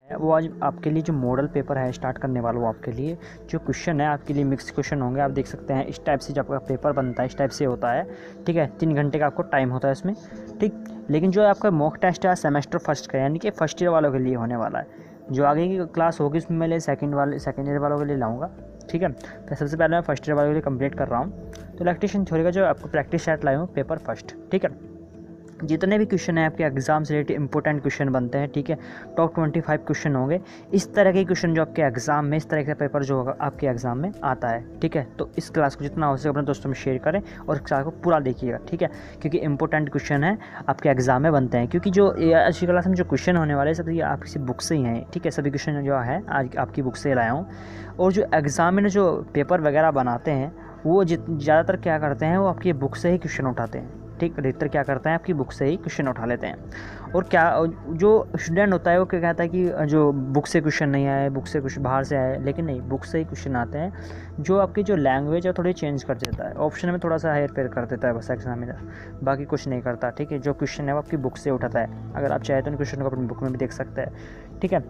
वो आज आपके लिए जो मॉडल पेपर है स्टार्ट करने वाला, वो आपके लिए जो क्वेश्चन है आपके लिए मिक्स क्वेश्चन होंगे। आप देख सकते हैं इस टाइप से जो आपका पेपर बनता है इस टाइप से होता है, ठीक है। 3 घंटे का आपको टाइम होता है इसमें, ठीक। लेकिन जो आपका मॉक टेस्ट है सेमेस्टर फर्स्ट का, यानी कि फर्स्ट ईयर वालों के लिए होने वाला है। जो आगे की क्लास होगी उसमें मैं सेकंड ईयर वालों के लिए लाऊंगा, ठीक है। तो सबसे पहले मैं फर्स्ट ईयर वालों के लिए कंप्लीट कर रहा हूँ। तो इलेक्ट्रिशियन थ्योरी का जो आपको प्रैक्टिस सेट लाया हूँ पेपर फर्स्ट, ठीक है। जितने भी क्वेश्चन हैं आपके एग्जाम से रिलेटेड इंपॉर्टेंट क्वेश्चन बनते हैं, ठीक है। टॉप 25 क्वेश्चन होंगे इस तरह के क्वेश्चन जो आपके एग्जाम में, इस तरह का पेपर जो होगा आपके एग्जाम में आता है, ठीक है। तो इस क्लास को जितना हो सके अपने दोस्तों में शेयर करें और इस क्लास को पूरा देखिएगा, ठीक है। क्योंकि इंपॉर्टेंट क्वेश्चन है आपके एग्जाम में बनते हैं। क्योंकि जो आज की क्लास में जो क्वेश्चन होने वाले सब ये आपकी बुक से ही हैं, ठीक है। सभी क्वेश्चन जो है आज आपकी बुक से लाया हूँ। और जो एग्जाम में जो पेपर वगैरह बनाते हैं वो ज़्यादातर क्या करते हैं, वो आपकी बुक से ही क्वेश्चन उठाते हैं, ठीक। अधिकतर क्या करते हैं आपकी बुक से ही क्वेश्चन उठा लेते हैं। और क्या जो स्टूडेंट होता है वो क्या कहता है कि जो बुक से क्वेश्चन नहीं आए, बुक से कुछ बाहर से आए, लेकिन नहीं, बुक से ही क्वेश्चन आते हैं। जो आपकी जो लैंग्वेज है थोड़ी चेंज कर देता है, ऑप्शन में थोड़ा सा हेर फेर कर देता है बस एग्जामिनर, बाकी कुछ नहीं करता, ठीक है। जो क्वेश्चन है वो आपकी बुक से उठाता है। अगर आप चाहे तो उन क्वेश्चन को अपनी बुक में भी देख सकते हैं, ठीक है।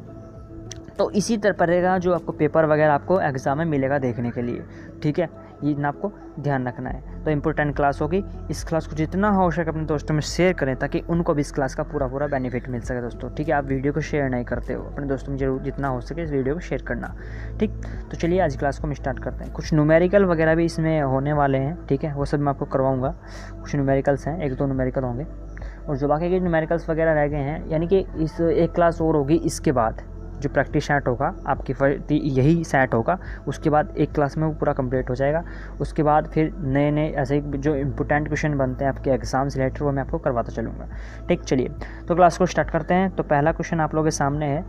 तो इसी तरह पड़ेगा जो आपको पेपर वगैरह आपको एग्जाम में मिलेगा देखने के लिए, ठीक है। ये इतना आपको ध्यान रखना है। तो इंपॉर्टेंट क्लास होगी, इस क्लास को जितना हो सके अपने दोस्तों में शेयर करें ताकि उनको भी इस क्लास का पूरा बेनिफिट मिल सके दोस्तों, ठीक है। आप वीडियो को शेयर नहीं करते हो, अपने दोस्तों में जरूर जितना हो सके इस वीडियो को शेयर करना, ठीक। तो चलिए आज क्लास को हम स्टार्ट करते हैं। कुछ न्यूमेरिकल वगैरह भी इसमें होने वाले हैं, ठीक है। वो सब मैं आपको करवाऊँगा। कुछ न्यूमेरिकल्स हैं, 1-2 न्यूमेरिकल होंगे और जो बाकी के न्यूमेरिकल्स वगैरह रह गए हैं, यानी कि इस एक क्लास और होगी इसके बाद जो प्रैक्टिस सेट होगा आपकी यही सेट होगा। उसके बाद एक क्लास में वो पूरा कंप्लीट हो जाएगा। उसके बाद फिर नए नए ऐसे जो इंपॉर्टेंट क्वेश्चन बनते हैं आपके एग्जाम से रिलेटेड वो मैं आपको करवाता चलूँगा, ठीक। चलिए तो क्लास को स्टार्ट करते हैं। तो पहला क्वेश्चन आप लोगों के सामने है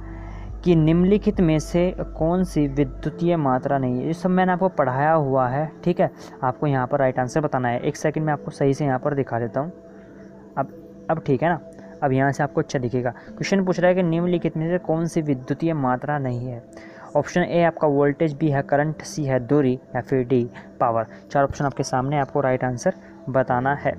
कि निम्नलिखित में से कौन सी विद्युतीय मात्रा नहीं है। ये सब मैंने आपको पढ़ाया हुआ है, ठीक है। आपको यहाँ पर राइट आंसर बताना है। 1 सेकेंड में आपको सही से यहाँ पर दिखा देता हूँ। अब ठीक है ना। अब यहाँ से आपको अच्छा दिखेगा। क्वेश्चन पूछ रहा है कि निम्नलिखित में से कौन सी विद्युतीय मात्रा नहीं है। ऑप्शन ए आपका वोल्टेज, बी है करंट, सी है दूरी या फिर डी पावर। 4 ऑप्शन आपके सामने, आपको राइट आंसर बताना है।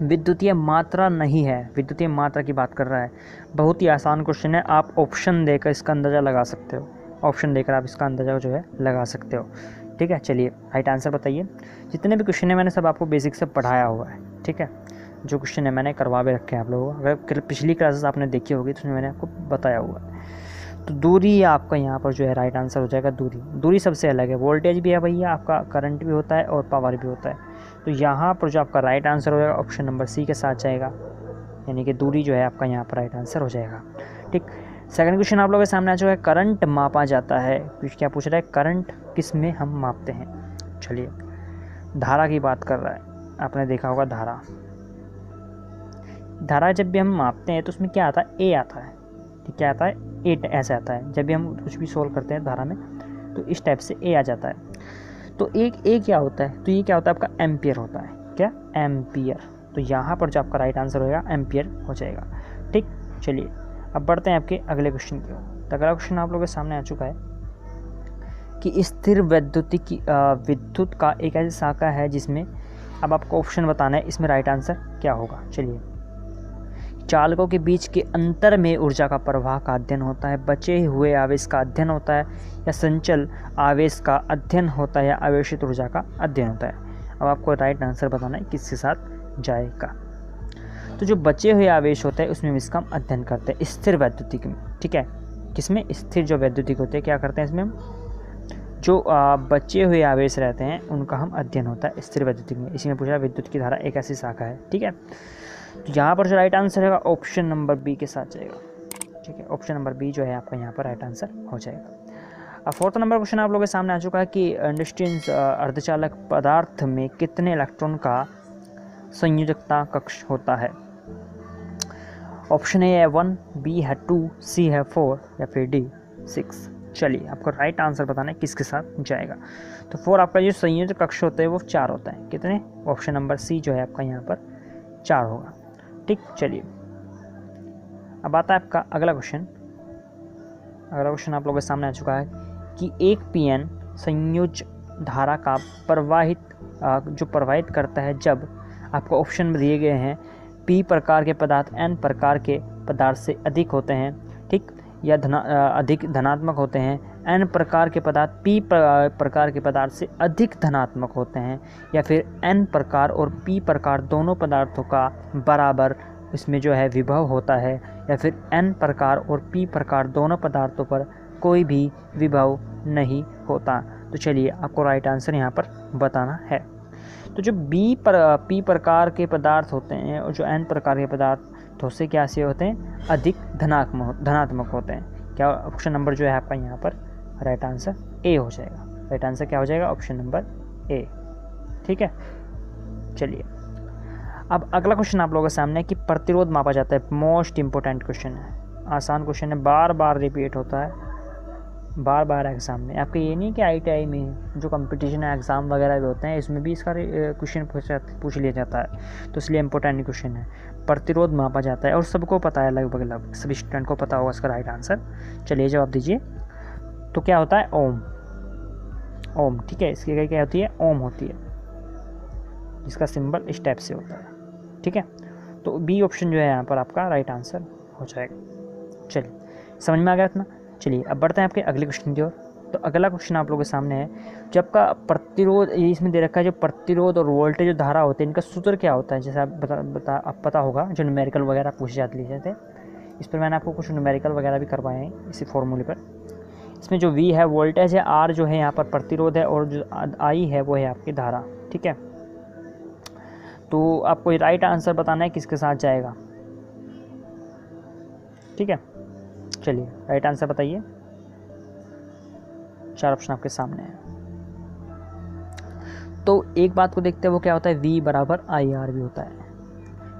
विद्युतीय मात्रा नहीं है, विद्युतीय मात्रा की बात कर रहा है। बहुत ही आसान क्वेश्चन है, आप ऑप्शन देकर इसका अंदाज़ा लगा सकते हो। ऑप्शन देकर आप इसका अंदाज़ा जो है लगा सकते हो, ठीक है। चलिए राइट आंसर बताइए। जितने भी क्वेश्चन है मैंने सब आपको बेसिक से पढ़ाया हुआ है, ठीक है। जो क्वेश्चन है मैंने करवा भी रखे हैं आप लोगों को। अगर पिछली क्लासेस आपने देखी होगी तो उसमें मैंने आपको बताया हुआ है। तो दूरी आपका यहाँ पर जो है राइट आंसर हो जाएगा। दूरी सबसे अलग है। वोल्टेज भी है भैया, आपका करंट भी होता है और पावर भी होता है। तो यहाँ पर जो आपका राइट आंसर हो जाएगा ऑप्शन नंबर सी के साथ जाएगा, यानी कि दूरी जो है आपका यहाँ पर राइट आंसर हो जाएगा, ठीक। सेकंड क्वेश्चन आप लोगों के सामने आ चुका है। करंट मापा जाता है, क्या पूछ रहा है, करंट किस में हम मापते हैं। चलिए धारा की बात कर रहा है। आपने देखा होगा धारा जब भी हम मापते हैं तो उसमें क्या आता है, ए आता है, ठीक। क्या आता है, ए ऐसे आता है। जब भी हम कुछ भी सोल्व करते हैं धारा में तो इस टाइप से ए आ जाता है। तो ए क्या होता है, तो ये क्या होता है आपका एम्पियर होता है, क्या, एम्पियर। तो यहाँ पर जो आपका राइट आंसर होगा एम्पियर हो जाएगा, ठीक। चलिए अब बढ़ते हैं आपके अगले क्वेश्चन की ओर। तो अगला क्वेश्चन आप लोगों के सामने आ चुका है कि स्थिर विद्युत का एक ऐसी शाखा है जिसमें, अब आपको ऑप्शन बताना है इसमें राइट आंसर क्या होगा। चलिए, चालकों के बीच के अंतर में ऊर्जा का प्रवाह का अध्ययन होता है, बचे हुए आवेश का अध्ययन होता है, या संचल आवेश का अध्ययन होता है, या आवेशित ऊर्जा का अध्ययन होता है। अब आपको राइट आंसर बताना है किसके साथ जाएगा। तो जो बचे हुए आवेश होते हैं उसमें इसका हम अध्ययन करते हैं स्थिर वैद्युतिक में, ठीक है। किसमें, स्थिर जो वैद्युतिक होते हैं क्या करते हैं इसमें हम, जो बचे हुए आवेश रहते हैं उनका हम अध्ययन होता है स्थिर वैद्युतिक में। इसी में पूछा विद्युत की धारा एक ऐसी शाखा है, ठीक है। तो यहाँ पर जो राइट आंसर है ऑप्शन नंबर बी के साथ जाएगा, ठीक है। ऑप्शन नंबर बी जो है आपका यहाँ पर राइट आंसर हो जाएगा। अब 4th नंबर क्वेश्चन आप लोगों के सामने आ चुका है कि इंडस्ट्रीज अर्धचालक पदार्थ में कितने इलेक्ट्रॉन का संयोजकता कक्ष होता है। ऑप्शन ए है 1, बी है 2, सी है 4 या फिर डी 6। चलिए आपको राइट आंसर बताना है किसके साथ जाएगा। तो 4 आपका जो संयोजक कक्ष होता है वो 4 होता है। कितने, ऑप्शन नंबर सी जो है आपका यहाँ पर 4 होगा, ठीक। चलिए अब आता है आपका अगला क्वेश्चन। अगला क्वेश्चन आप लोगों के सामने आ चुका है कि एक पीएन संयोज धारा का प्रवाहित करता है जब, आपको ऑप्शन दिए गए हैं, पी प्रकार के पदार्थ एन प्रकार के पदार्थ से अधिक होते हैं, ठीक, या अधिक धनात्मक होते हैं, n प्रकार के पदार्थ p प्रकार के पदार्थ से अधिक धनात्मक होते हैं, या फिर n प्रकार और p प्रकार दोनों पदार्थों का बराबर इसमें जो है विभव होता है, या फिर n प्रकार और p प्रकार दोनों पदार्थों पर कोई भी विभव नहीं होता। तो चलिए आपको राइट आंसर यहाँ पर बताना है। तो जो p प्रकार के पदार्थ होते हैं और जो n प्रकार के पदार्थों से क्या से होते हैं, अधिक धनात्मक होते हैं। क्या ऑप्शन नंबर जो है आपका यहाँ पर राइट आंसर ए हो जाएगा। राइट आंसर क्या हो जाएगा, ऑप्शन नंबर ए। ठीक है, चलिए अब अगला क्वेश्चन आप लोगों के सामने है कि प्रतिरोध मापा जाता है। मोस्ट इंपॉर्टेंट क्वेश्चन है, आसान क्वेश्चन है, बार बार रिपीट होता है, बार बार एग्जाम में। आपके ये नहीं कि ITI में जो कंपटीशन है एग्ज़ाम वगैरह भी होते हैं, इसमें भी इसका क्वेश्चन पूछ लिया जाता है, तो इसलिए इम्पोर्टेंट क्वेश्चन है। प्रतिरोध मापा जाता है और सबको पता है, लगभग सभी स्टूडेंट को पता होगा इसका राइट आंसर। चलिए जवाब दीजिए। तो क्या होता है, ओम। ओम, ठीक है, इसकी क्या होती है, ओम होती है, जिसका सिंबल इस टाइप से होता है। ठीक है, तो बी ऑप्शन जो है यहाँ पर आपका राइट आंसर हो जाएगा। चलिए समझ में आ गया इतना। चलिए अब बढ़ते हैं आपके अगले क्वेश्चन की ओर। तो अगला क्वेश्चन आप लोगों के सामने है, जब का प्रतिरोध, ये इसमें दे रखा है, जो प्रतिरोध और वोल्टेज जो धारा होते हैं इनका सूत्र क्या होता है। जैसे आप पता होगा जो न्यूमेरिकल वगैरह पूछे जाते थे, इस पर मैंने आपको कुछ न्यूमेरिकल वगैरह भी करवाए हैं इसी फॉर्मूले पर। इसमें जो V है वोल्टेज है, R जो है यहाँ पर प्रतिरोध है, और जो I है वो है आपकी धारा। ठीक है, तो आपको राइट आंसर बताना है किसके साथ जाएगा। ठीक है, चलिए राइट आंसर बताइए। 4 ऑप्शन आपके सामने है। तो एक बात को देखते हैं, वो क्या होता है, V बराबर IR भी होता है।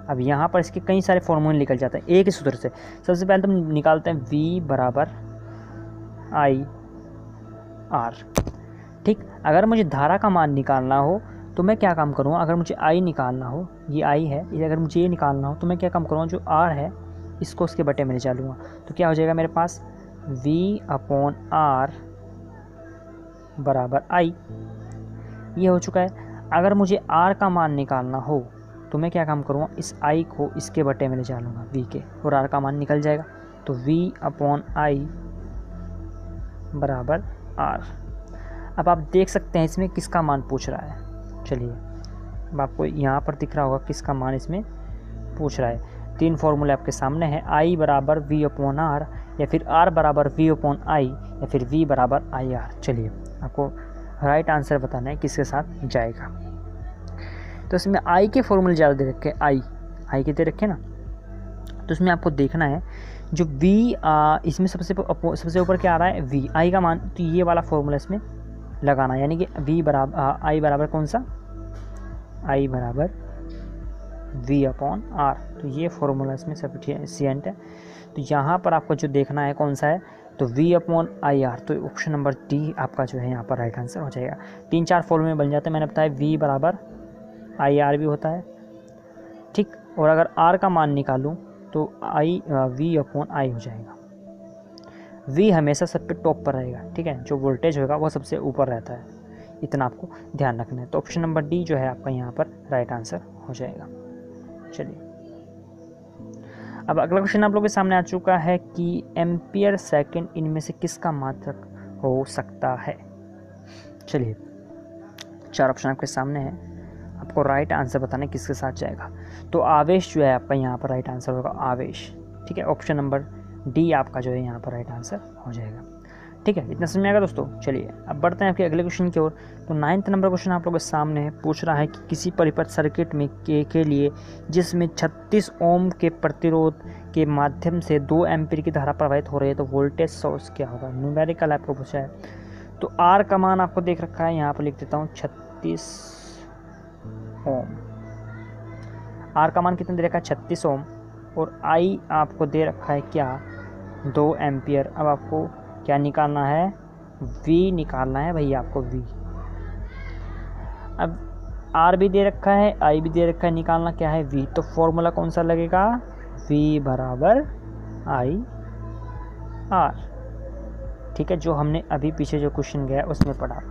अब यहाँ पर इसके कई सारे फॉर्मूले निकल जाते हैं एक ही सूत्र से। सबसे पहले तो हम निकालते हैं V बराबर IR। ठीक, अगर मुझे धारा का मान निकालना हो तो मैं क्या काम करूँगा, अगर मुझे I निकालना हो, ये I है, ये अगर मुझे ये निकालना हो तो मैं क्या काम करूँगा, जो R है इसको उसके बटे में ले जा लूँगा। तो क्या हो जाएगा मेरे पास, V/R बराबर I, ये हो चुका है। अगर मुझे R का मान निकालना हो तो मैं क्या काम करूँगा, इस I को इसके बटे में ले जा लूँगा V के, और R का मान निकल जाएगा। तो V/I बराबर R। अब आप देख सकते हैं इसमें किसका मान पूछ रहा है। चलिए अब आपको यहाँ पर दिख रहा होगा किसका मान इसमें पूछ रहा है। 3 फॉर्मूले आपके सामने हैं, I बराबर V/R, या फिर R बराबर V/I, या फिर V बराबर IR। चलिए आपको राइट आंसर बताना है किसके साथ जाएगा। तो इसमें I के फॉर्मूले ज़्यादा दे रखे हैं, I के दे रखे ना, तो इसमें आपको देखना है जो V, इसमें सबसे ऊपर क्या आ रहा है, V, I का मान, तो ये वाला फॉर्मूला इसमें लगाना है, यानी कि V बराबर I बराबर कौन सा, I बराबर V/R। तो ये फॉर्मूला इसमें सफिशिएंट है। तो यहाँ पर आपको जो देखना है कौन सा है, तो V/IR। तो ऑप्शन नंबर डी आपका जो है यहाँ पर राइट आंसर हो जाएगा। 3-4 फॉर्मूले बन जाते हैं, मैंने बताया V बराबर IR भी होता है। ठीक, और अगर R का मान निकालूँ तो V/I हो जाएगा। V हमेशा सब पे टॉप पर रहेगा। ठीक है, जो वोल्टेज होगा वो सबसे ऊपर रहता है, इतना आपको ध्यान रखना है। तो ऑप्शन नंबर डी जो है आपका यहाँ पर राइट आंसर हो जाएगा। चलिए अब अगला क्वेश्चन आप लोगों के सामने आ चुका है कि एम्पियर सेकंड इनमें से किसका मात्रक हो सकता है। चलिए 4 ऑप्शन आपके सामने है, आपको राइट आंसर बताना है किसके साथ जाएगा। तो आवेश जो है आपका यहाँ पर राइट आंसर होगा, आवेश। ठीक है, ऑप्शन नंबर डी आपका जो है यहाँ पर राइट आंसर हो जाएगा। ठीक है, इतना समझ में आएगा दोस्तों। चलिए अब बढ़ते हैं आपके अगले क्वेश्चन की ओर। तो 9th नंबर क्वेश्चन आप लोगों के सामने है, पूछ रहा है कि किसी परिपथ सर्किट में के लिए जिसमें 36 ओम के प्रतिरोध के माध्यम से 2 एम्पीयर की धारा प्रवाहित हो रही है, तो वोल्टेज सोर्स क्या होगा। न्यूमेरिकल आपको पूछा है। तो आर का मान आपको देख रखा है, यहाँ पर लिख देता हूँ 36 ओम। आर का मान कितना दे रखा है, 36 ओम, और आई आपको दे रखा है क्या, 2 एम्पियर। अब आपको क्या निकालना है, V निकालना है भैया आपको, V। अब R भी दे रखा है, I भी दे रखा है, निकालना क्या है, V। तो फॉर्मूला कौन सा लगेगा, V बराबर IR। ठीक है, जो हमने अभी पीछे जो क्वेश्चन गया उसमें पढ़ा।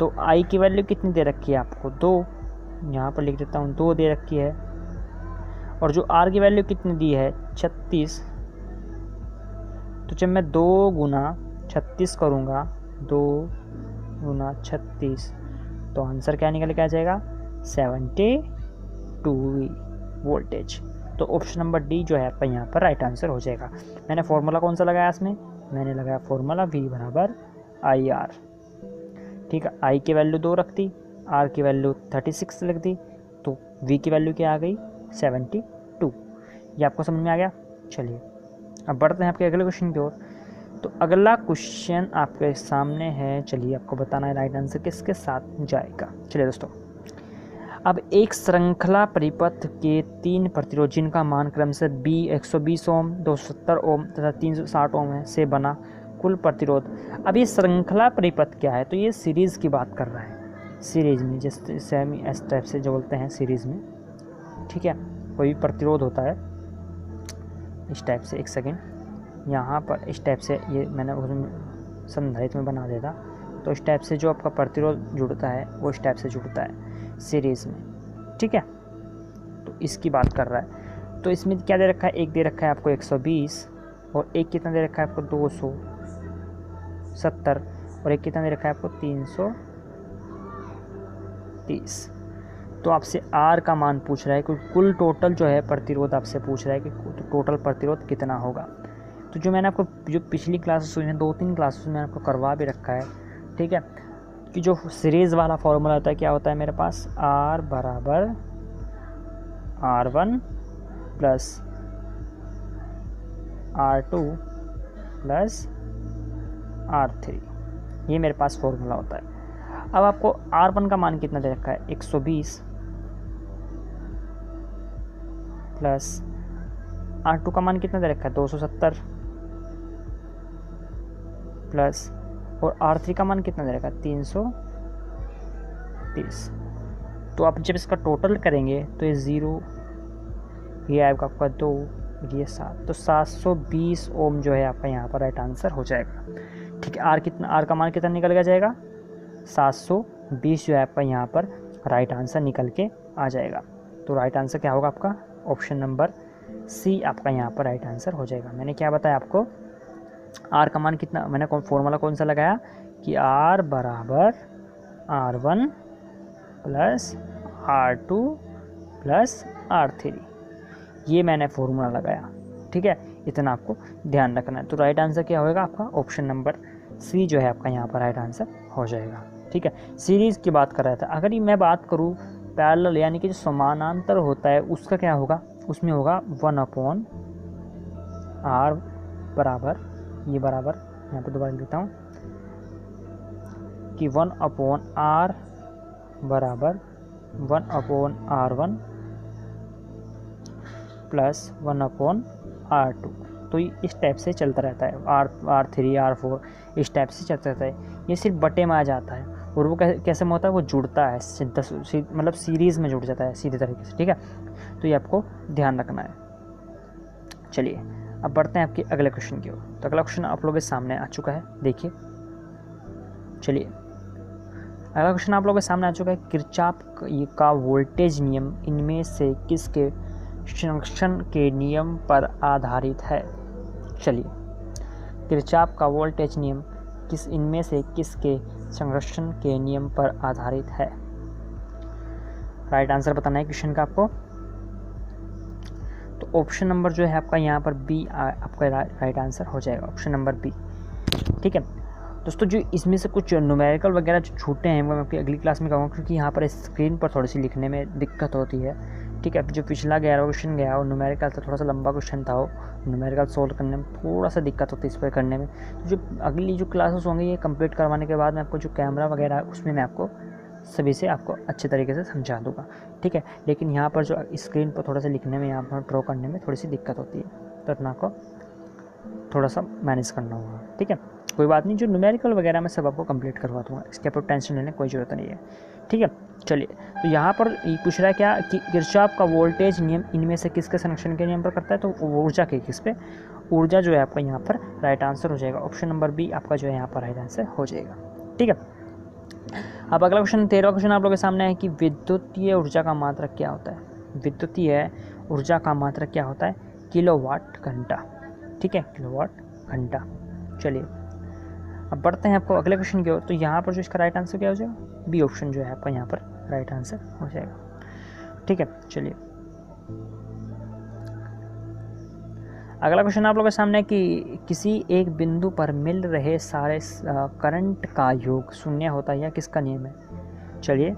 तो I की वैल्यू कितनी दे रखी है आपको, 2, यहाँ पर लिख देता हूँ 2 दे रखी है, और जो R की वैल्यू कितनी दी है, 36। तो जब मैं 2 गुना 36 करूँगा, 2 गुना 36, तो आंसर क्या निकल के आ जाएगा 72 वोल्टेज। तो ऑप्शन नंबर डी जो है आपका यहाँ पर राइट आंसर हो जाएगा। मैंने फॉर्मूला कौन सा लगाया इसमें, मैंने लगाया फॉर्मूला V बराबर IR। ठीक है, I की वैल्यू 2 रख दी, R की वैल्यू 36 लिख दी, तो V की वैल्यू क्या आ गई 72। ये आपको समझ में आ गया। चलिए अब बढ़ते हैं आपके अगले क्वेश्चन की ओर। तो अगला क्वेश्चन आपके सामने है, चलिए आपको बताना है राइट आंसर किसके साथ जाएगा। चलिए दोस्तों, अब एक श्रृंखला परिपथ के 3 प्रतिरोध जिनका मान क्रम से 120 ओम, 270 ओम तथा 360 ओम है से बना कुल प्रतिरोध। अब ये श्रृंखला परिपथ क्या है, तो ये सीरीज़ की बात कर रहा है। सीरीज़ में जैसे हम इस टाइप से जो बोलते हैं सीरीज़ में, ठीक है, कोई भी प्रतिरोध होता है इस टाइप से, एक सेकेंड, यहाँ पर इस टाइप से, ये मैंने उसमें संधारित्र में बना देता, तो इस टाइप से जो आपका प्रतिरोध जुड़ता है वो इस टाइप से जुड़ता है सीरीज़ में, ठीक है। तो इसकी बात कर रहा है। तो इसमें क्या दे रखा है, एक दे रखा है आपको 120 और एक कितना दे रखा है आपको 270 और एक कितना दे रखा है आपको 330। तो आपसे R का मान पूछ रहा है, क्योंकि कुल टोटल जो है प्रतिरोध आपसे पूछ रहा है कि टोटल प्रतिरोध कितना होगा। तो जो मैंने आपको जो पिछली क्लासेस हुई हैं 2-3 क्लासेस में आपको करवा भी रखा है, ठीक है, कि जो सीरीज़ वाला फॉर्मूला होता है क्या होता है मेरे पास, R बराबर R1 plus R2 plus R3, ये मेरे पास फॉर्मूला होता है। अब आपको R1 का मान कितना दे रखा है 120 प्लस R2 का मान कितना दे रखा है 270 प्लस और R3 का मान कितना दे रखा है 330। तो आप जब इसका टोटल करेंगे तो ये 0, ये आएगा आपका 2, ये 7, तो 720 ओम जो है आपका यहाँ पर राइट आंसर हो जाएगा। ठीक है, R का मान कितना निकल के जाएगा 720 जो है आपका यहाँ पर राइट आंसर निकल के आ जाएगा। तो राइट आंसर क्या होगा आपका, ऑप्शन नंबर सी आपका यहाँ पर राइट आंसर हो जाएगा। मैंने क्या बताया आपको, R का मान कितना, मैंने फॉर्मूला कौन सा लगाया कि R बराबर R1 plus R2 plus R3, ये मैंने फॉर्मूला लगाया। ठीक है, इतना आपको ध्यान रखना है। तो राइट आंसर क्या होगा आपका, ऑप्शन नंबर सी जो है आपका यहाँ पर राइट आंसर हो जाएगा। ठीक है, सीरीज़ की बात कर रहा था। अगर मैं बात करूँ पैरेलल यानी कि जो समानांतर होता है उसका क्या होगा, उसमें होगा 1/R बराबर, ये बराबर यहाँ पर दोबारा लिखता हूँ कि 1/R बराबर 1/R1 प्लस 1/R2। तो इस टाइप से चलता रहता है, R3 R4 इस टाइप से चलता रहता है। ये सिर्फ बटे में आ जाता है और वो कैसे में होता है, वो जुड़ता है मतलब सीरीज़ में जुड़ जाता है सीधे तरीके से। ठीक है, तो ये आपको ध्यान रखना है। चलिए अब बढ़ते हैं आपके अगले क्वेश्चन की ओर। तो अगला क्वेश्चन आप लोगों के सामने आ चुका है, देखिए। चलिए अगला क्वेश्चन आप लोगों के सामने आ चुका है, किरचॉफ का वोल्टेज नियम इनमें से किसके संरक्षण के नियम पर आधारित है। चलिए, किरचॉफ का वोल्टेज नियम इनमें से किसके संरक्षण के नियम पर आधारित है। राइट आंसर बताना है क्वेश्चन का आपको। तो ऑप्शन नंबर जो है आपका यहाँ पर बी आपका राइट आंसर हो जाएगा, ऑप्शन नंबर बी। ठीक है दोस्तों, जो इसमें से कुछ न्यूमेरिकल वगैरह जो छूटे हैं वो मैं आपकी अगली क्लास में कहूँगा, क्योंकि यहाँ पर स्क्रीन पर थोड़ी सी लिखने में दिक्कत होती है। ठीक है, जो पिछला 11वां क्वेश्चन गया और न्यूमेरिकल था, थोड़ा सा लंबा क्वेश्चन था, वो न्यूमेरिकल सोल्व करने में थोड़ा सा दिक्कत होती है इस पर करने में। तो जो अगली जो क्लासेस होंगी ये कंप्लीट करवाने के बाद मैं आपको जो कैमरा वगैरह है उसमें मैं आपको सभी से आपको अच्छे तरीके से समझा दूँगा। ठीक है, लेकिन यहाँ पर जो स्क्रीन पर थोड़ा सा लिखने में, यहाँ पर ड्रॉ करने में थोड़ी सी दिक्कत होती है, तो अपना को थोड़ा सा मैनेज करना होगा। ठीक है, कोई बात नहीं, जो न्यूमेरिकल वगैरह मैं सब आपको कंप्लीट करवा दूँगा, इसके ऊपर टेंशन लेने की कोई ज़रूरत नहीं है। ठीक है, चलिए, तो यहाँ पर पूछ रहा है क्या कि किरचॉफ का वोल्टेज नियम इनमें से किसके संरक्षण के नियम पर करता है, तो ऊर्जा के, किस पे, ऊर्जा जो है आपका यहाँ पर राइट आंसर हो जाएगा, ऑप्शन नंबर बी आपका जो है यहाँ पर राइट आंसर हो जाएगा। ठीक है, अब अगला क्वेश्चन 13वां क्वेश्चन आप लोगों के सामने है कि विद्युतीय ऊर्जा का मात्रक क्या होता है। विद्युतीय ऊर्जा का मात्रक क्या होता है, किलोवाट घंटा। ठीक है, किलोवाट घंटा। चलिए अब बढ़ते हैं आपको अगले क्वेश्चन की ओर। तो यहाँ पर जो इसका राइट आंसर क्या हो जाएगा, बी ऑप्शन जो है आपका यहाँ पर राइट आंसर हो जाएगा। ठीक है, चलिए अगला क्वेश्चन आप लोगों के सामने कि किसी एक बिंदु पर मिल रहे सारे करंट का योग शून्य होता है, या किसका नियम है। चलिए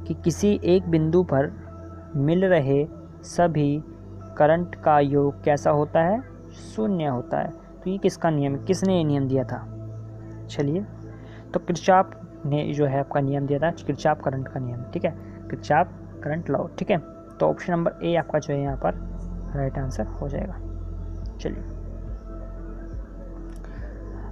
कि किसी एक बिंदु पर मिल रहे सभी करंट का योग कैसा होता है, शून्य होता है। तो ये किसका नियम है, किसने ये नियम दिया था। चलिए तो किरचॉफ ने जो है आपका नियम दिया था, किरचॉफ करंट का नियम। ठीक है, किरचॉफ करंट लॉ। ठीक है, तो ऑप्शन नंबर ए आपका जो है यहाँ पर राइट आंसर हो जाएगा। चलिए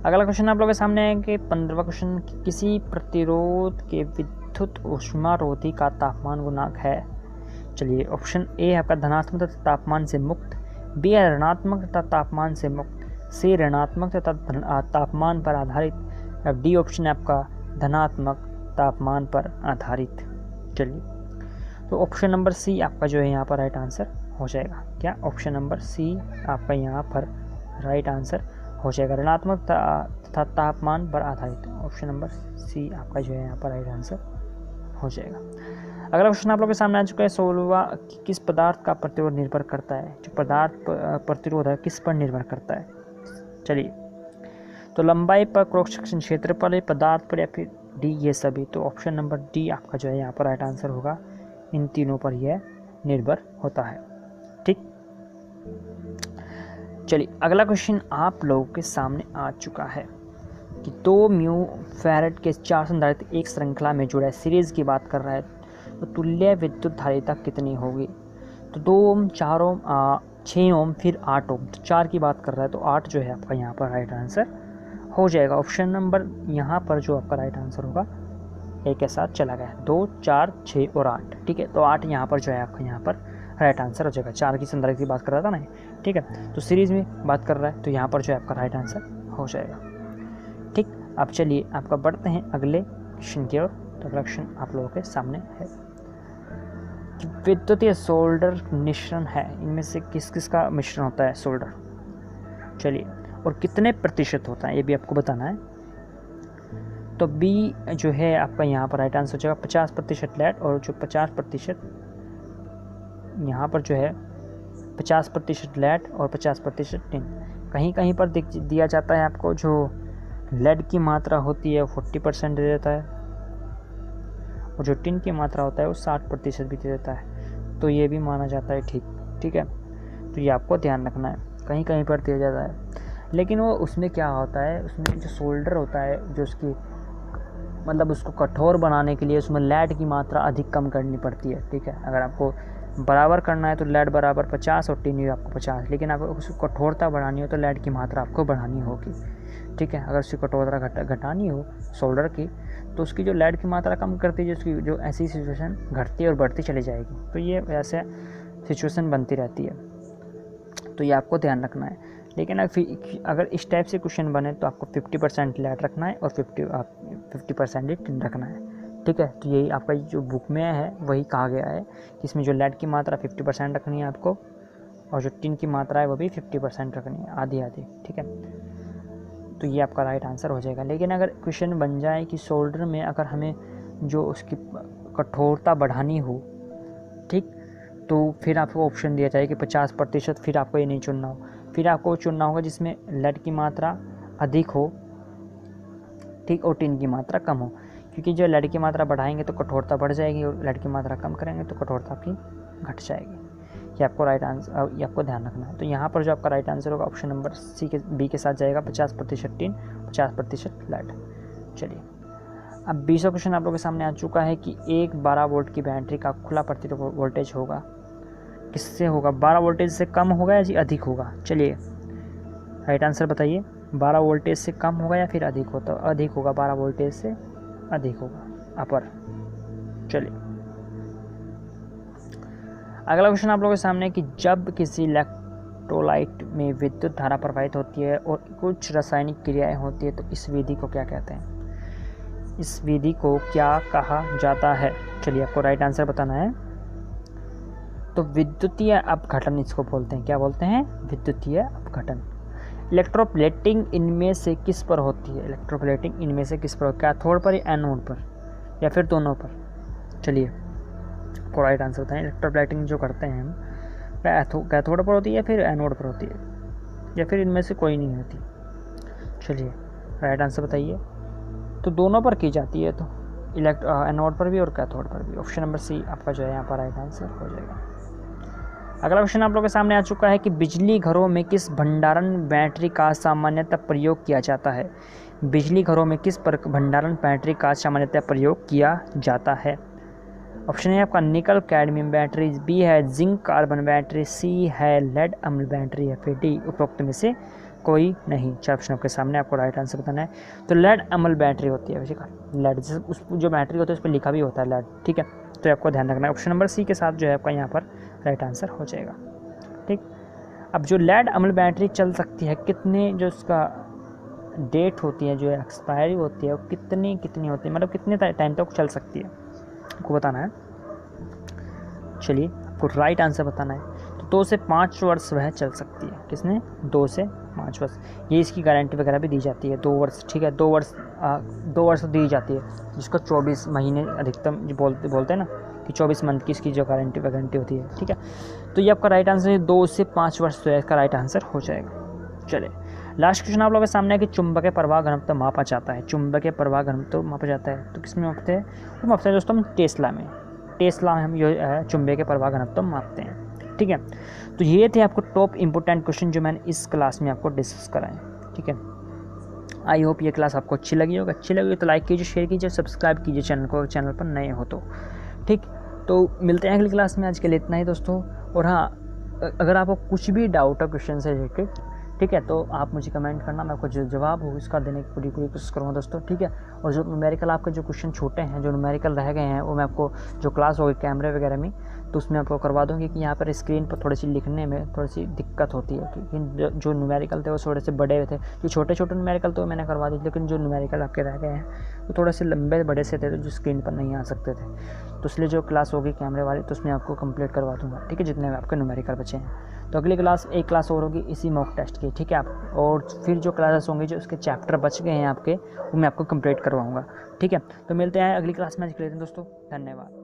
अगला क्वेश्चन आप लोगों के सामने है कि 15वां क्वेश्चन, किसी प्रतिरोध के विद्युत ऊष्मारोधी का तापमान गुणांक है। चलिए ऑप्शन ए आपका धनात्मक तथा तापमान से मुक्त, बी ऋणात्मक तथा तापमान से मुक्त, सी ऋणात्मक तथा तापमान पर आधारित, या डी ऑप्शन है आपका धनात्मक तापमान पर आधारित। चलिए तो ऑप्शन नंबर सी आपका जो है यहाँ पर राइट आंसर हो जाएगा। क्या, ऑप्शन नंबर सी आपका यहाँ पर राइट आंसर हो जाएगा, ऋणात्मक तथा तापमान पर आधारित। ऑप्शन नंबर सी आपका जो है यहाँ पर राइट आंसर हो जाएगा। अगला क्वेश्चन आप लोगों के सामने आ चुका है 16वां, किस पदार्थ का प्रतिरोध निर्भर करता है। जो पदार्थ प्रतिरोध है किस पर निर्भर करता है। चलिए तो लंबाई पर, क्रॉस सेक्शन क्षेत्र पर, पदार्थ पर, या फिर डी ये सभी। तो ऑप्शन नंबर डी आपका जो है यहाँ पर राइट आंसर होगा, इन तीनों पर यह निर्भर होता है। ठीक, चलिए अगला क्वेश्चन आप लोगों के सामने आ चुका है कि 2 म्यू फैराड के 4 संधारित्र एक श्रृंखला में जुड़ा है, सीरीज की बात कर रहा है, तो तुल्य विद्युत धारिता कितनी होगी। तो 2 ओम, 4 ओम, 6 ओम, फिर 8 ओम। तो 4 की बात कर रहा है, तो 8 जो है आपका यहाँ पर राइट आंसर हो जाएगा। ऑप्शन नंबर यहाँ पर जो आपका राइट आंसर होगा ए के साथ चला गया, 2, 4, 6 और 8। ठीक है, तो 8 यहाँ पर जो है आपका यहाँ पर राइट आंसर हो जाएगा। 4 की संधारित्र की बात कर रहा था ना, ठीक है, तो सीरीज में बात कर रहा है, तो यहाँ पर जो है आपका राइट आंसर हो जाएगा। ठीक, अब चलिए आपका बढ़ते हैं अगले क्वेश्चन की ओर। तो अगला क्वेश्चन आप लोगों के सामने है कि विद्युतीय सोल्डर मिश्रण है, इनमें से किस किस का मिश्रण होता है सोल्डर। चलिए और कितने प्रतिशत होता है ये भी आपको बताना है। तो बी जो है आपका यहाँ पर राइट आंसर हो जाएगा 50% लेड, और जो 50% यहाँ पर जो है 50% लेड और 50% टिन। कहीं कहीं पर दिया जाता है आपको जो लेड की मात्रा होती है 40% दे देता है, और जो टिन की मात्रा होता है वो 60% भी दे देता है। तो ये भी माना जाता है ठीक है, तो ये आपको ध्यान रखना है, कहीं कहीं पर दिया जाता है। लेकिन वो उसमें क्या होता है, उसमें जो सोल्डर होता है, जो उसकी मतलब उसको कठोर बनाने के लिए उसमें लेड की मात्रा अधिक कम करनी पड़ती है। ठीक है, अगर आपको बराबर करना है तो लेड बराबर 50 और टिन भी आपको 50, लेकिन अगर उसको कठोरता बढ़ानी हो तो लेड की मात्रा आपको बढ़ानी होगी। ठीक है, अगर उसकी कठोरता घटानी हो सोल्डर की, तो उसकी जो लेड की मात्रा कम करती है, उसकी जो ऐसी सिचुएशन घटती और बढ़ती चली जाएगी। तो ये ऐसे सिचुएशन बनती रहती है, तो ये आपको ध्यान रखना है। लेकिन अगर इस टाइप से क्वेश्चन बने तो आपको 50% लेड रखना है और 50% ही टिन रखना है। ठीक है, तो यही आपका जो बुक में है वही कहा गया है कि इसमें जो लेड की मात्रा 50% रखनी है आपको, और जो टिन की मात्रा है वो भी 50% रखनी है, आधी आधी। ठीक है, तो ये आपका राइट आंसर हो जाएगा। लेकिन अगर क्वेश्चन बन जाए कि सोल्डर में अगर हमें जो उसकी कठोरता बढ़ानी हो, ठीक, तो फिर आपको ऑप्शन दिया जाए कि 50%, फिर आपको ये नहीं चुनना हो, फिर आपको चुनना होगा जिसमें लेड की मात्रा अधिक हो, ठीक, और टिन की मात्रा कम हो। क्योंकि जो लेड की मात्रा बढ़ाएंगे तो कठोरता बढ़ जाएगी, और लेड की मात्रा कम करेंगे तो कठोरता आपकी घट जाएगी। ये आपको राइट आंसर, ये आपको ध्यान रखना है। तो यहाँ पर जो आपका राइट आंसर होगा ऑप्शन नंबर बी के साथ जाएगा, 50% टिन, 50% लेड। चलिए अब 20वां क्वेश्चन आप लोगों के सामने आ चुका है कि एक 12 वोल्ट की बैटरी का खुला प्रतिरोध वोल्टेज होगा, किससे होगा, 12 वोल्टेज से कम होगा या जी अधिक होगा। चलिए राइट आंसर बताइए, 12 वोल्टेज से कम होगा या फिर अधिक होता, अधिक होगा, 12 वोल्टेज से अधिक होगा अपर। चलिए अगला क्वेश्चन आप लोगों के सामने कि जब किसी इलेक्ट्रोलाइट में विद्युत धारा प्रवाहित होती है और कुछ रासायनिक क्रियाएं होती है, तो इस विधि को क्या कहते हैं, इस विधि को क्या कहा जाता है। चलिए आपको राइट आंसर बताना है। तो विद्युतीय अपघटन इसको बोलते हैं, क्या बोलते हैं, विद्युतीय अपघटन। इलेक्ट्रोप्लेटिंग इनमें से किस पर होती है? इलेक्ट्रोप्लेटिंग इनमें से किस पर, कैथोड पर या एनोड पर या फिर दोनों पर? चलिए को राइट आंसर बताएं। इलेक्ट्रोप्लेटिंग जो करते हैं हम कैथोड पर होती है या फिर एनोड पर होती है या फिर इनमें से कोई नहीं होती? चलिए राइट आंसर बताइए। तो दोनों पर की जाती है, तो एनोड पर भी और कैथोड पर भी। ऑप्शन नंबर सी आपका जो है यहाँ पर राइट आंसर हो जाएगा। अगला क्वेश्चन आप लोगों के सामने आ चुका है कि बिजली घरों में किस भंडारण बैटरी का सामान्यतः प्रयोग किया जाता है? बिजली घरों में किस भंडारण बैटरी का सामान्यतः प्रयोग किया जाता है? ऑप्शन है आपका निकल कैडमियम बैटरी, बी है जिंक कार्बन बैटरी, सी है लेड अम्ल बैटरी, या फिर डी उपरोक्त में से कोई नहीं। 4 ऑप्शन आपके सामने, आपको राइट आंसर बताना है। तो लेड अम्ल बैटरी होती है, ठीक है, लेड उस जो बैटरी होती है उस पर लिखा भी होता है लेड, ठीक है, तो आपको ध्यान रखना है। ऑप्शन नंबर सी के साथ जो है आपका यहाँ पर राइट आंसर हो जाएगा। ठीक, अब जो लेड अम्ल बैटरी चल सकती है, कितने जो उसका डेट होती है, जो एक्सपायरी होती है, वो कितनी होती है, मतलब कितने टाइम तक चल सकती है, आपको बताना है। चलिए आपको राइट आंसर बताना है। तो 2 से 5 वर्ष वह चल सकती है। किसने? 2 से 5 वर्ष। ये इसकी गारंटी वगैरह भी दी जाती है, 2 वर्ष, ठीक है, 2 वर्ष दी जाती है, जिसको 24 महीने अधिकतम बोलते हैं ना कि 24 मंथ की इसकी जो गारंटी होती है, ठीक है। तो ये आपका राइट आंसर है, 2 से 5 वर्ष जो है इसका राइट आंसर हो जाएगा। चलिए लास्ट क्वेश्चन आप लोगों के सामने है कि चुंबकीय प्रवाह घनत्व मापा जाता है। चुंबकीय प्रवाह घनत्व मापा जाता है तो किसमें मापते हैं? वो मापते हैं दोस्तों हम टेस्ला में हम ये चुंबकीय प्रवाह घनत्व मापते हैं, ठीक है। तो ये थे आपको टॉप इंपोर्टेंट क्वेश्चन जो मैंने इस क्लास में आपको डिस्कस कराए, ठीक है। आई होप ये क्लास आपको अच्छी लगी होगी। अच्छी लगी तो लाइक कीजिए, शेयर कीजिए, सब्सक्राइब कीजिए चैनल पर नए हो तो, ठीक। तो मिलते हैं अगली क्लास में, आज के लिए इतना ही दोस्तों। और हाँ, अगर आपको कुछ भी डाउट है क्वेश्चन से रिलेटेड, ठीक है, तो आप मुझे कमेंट करना, मैं आपको जो जवाब हो इसका देने की पूरी कोशिश करूँगा दोस्तों, ठीक है। और जो न्यूमेरिकल आपके जो क्वेश्चन छोटे हैं, जो न्यूमेरिकल रह गए हैं, वो मैं आपको जो क्लास होगी कैमरे वगैरह में, तो उसमें आपको करवा दूँगी कि यहाँ पर स्क्रीन पर थोड़ी सी लिखने में थोड़ी सी दिक्कत होती है, क्योंकि जो न्यूमेरिकल थे वो थोड़े से बड़े थे। जो छोटे न्यूमेरिकल तो मैंने करवा दी, लेकिन जो न्यूमेरिकल आपके रह गए हैं वो थोड़े से लंबे बड़े से थे, तो जो स्क्रीन पर नहीं आ सकते थे। तो इसलिए जो क्लास होगी कैमरे वाली, तो उसमें आपको कंप्लीट करवा दूँगा, ठीक है, जितने आपके न्यूमेरिकल बचे हैं। तो अगली क्लास एक क्लास और होगी इसी मॉक टेस्ट की, ठीक है आप। और फिर जो क्लासेस होंगी, जो उसके चैप्टर बच गए हैं आपके, वो मैं आपको कंप्लीट करवाऊँगा, ठीक है। तो मिलते हैं अगली क्लास में, आज के लिए दोस्तों, धन्यवाद।